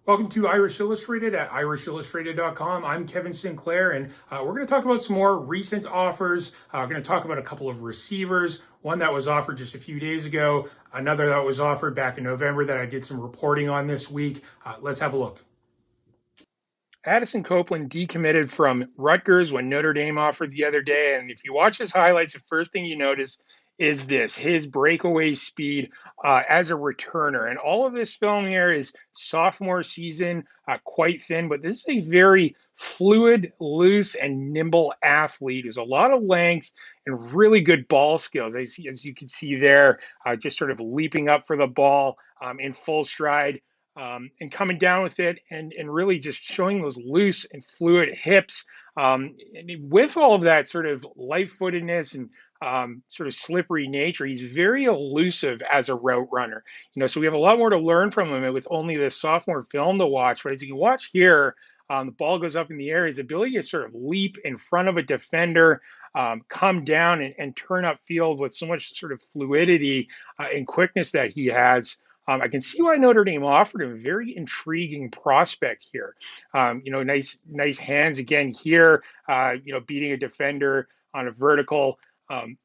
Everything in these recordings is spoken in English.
Welcome to Irish Illustrated at irishillustrated.com. I'm Kevin Sinclair, and we're going to talk about some more recent offers. We're going to talk about a couple of receivers, one that was offered just a few days ago, another that was offered back in November that I did some reporting on this week. Let's have a look. Addison Copeland decommitted from Rutgers when Notre Dame offered the other day. And if you watch his highlights, the first thing you notice is his breakaway speed as a returner. And all of this film here is sophomore season, quite thin, but this is a very fluid, loose, and nimble athlete. There's a lot of length and really good ball skills. As you can see there, just sort of leaping up for the ball in full stride. And coming down with it and really just showing those loose and fluid hips. And with all of that sort of light-footedness and sort of slippery nature, he's very elusive as a route runner. So we have a lot more to learn from him with only this sophomore film to watch. But as you can watch here, the ball goes up in the air. His ability to sort of leap in front of a defender, come down and turn up field with so much sort of fluidity and quickness that he has. I can see why Notre Dame offered him. A very intriguing prospect here. Nice hands again here. Beating a defender on a vertical, and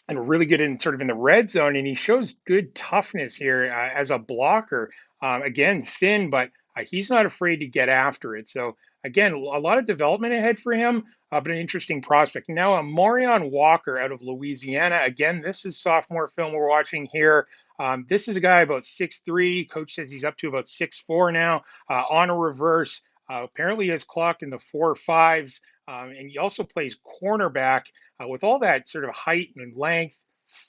really good in the red zone. And he shows good toughness here as a blocker. Again, thin, but he's not afraid to get after it. So again, a lot of development ahead for him, but an interesting prospect. Now, Marion Walker out of Louisiana. Again, this is sophomore film we're watching here. This is a guy about 6'3". Coach says he's up to about 6'4" now, on a reverse. Apparently has clocked in the 4.5s, and he also plays cornerback with all that sort of height and length.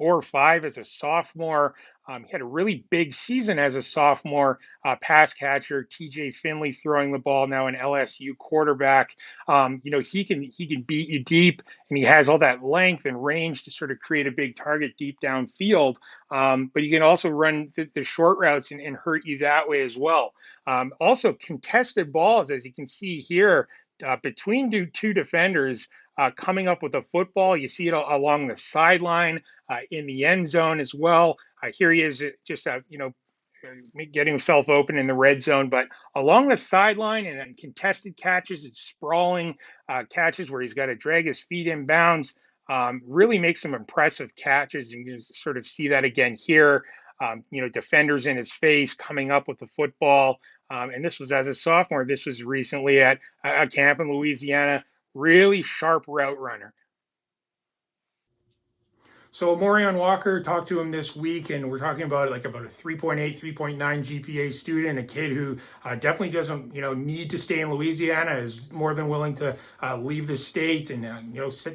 4.5 as a sophomore. He had a really big season as a sophomore, pass catcher. TJ Finley throwing the ball, now an LSU quarterback. He can beat you deep, and he has all that length and range to sort of create a big target deep downfield. But you can also run the short routes and hurt you that way as well. Also, contested balls, as you can see here, between two defenders. Coming up with a football. You see it along the sideline, in the end zone as well. Here he is just, getting himself open in the red zone, but along the sideline and contested catches and sprawling catches where he's got to drag his feet in bounds, really makes some impressive catches. And you can sort of see that again here. Defenders in his face coming up with the football. And this was as a sophomore. This was recently at a camp in Louisiana. Really sharp route runner. So Maureen Walker, talked to him this week, and we're talking about a 3.8, 3.9 GPA student, a kid who definitely doesn't, need to stay in Louisiana, is more than willing to leave the state, and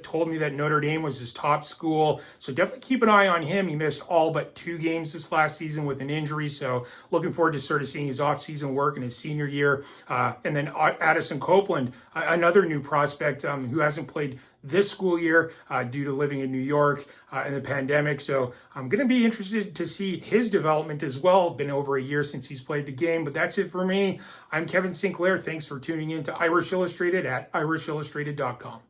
told me that Notre Dame was his top school. So definitely keep an eye on him. He missed all but 2 games this last season with an injury, so looking forward to sort of seeing his off-season work in his senior year. And then Addison Copeland, another new prospect who hasn't played this school year due to living in New York and the pandemic. So I'm going to be interested to see his development as well. Been over a year since he's played the game, but that's it for me. I'm Kevin Sinclair. Thanks for tuning in to Irish Illustrated at irishillustrated.com.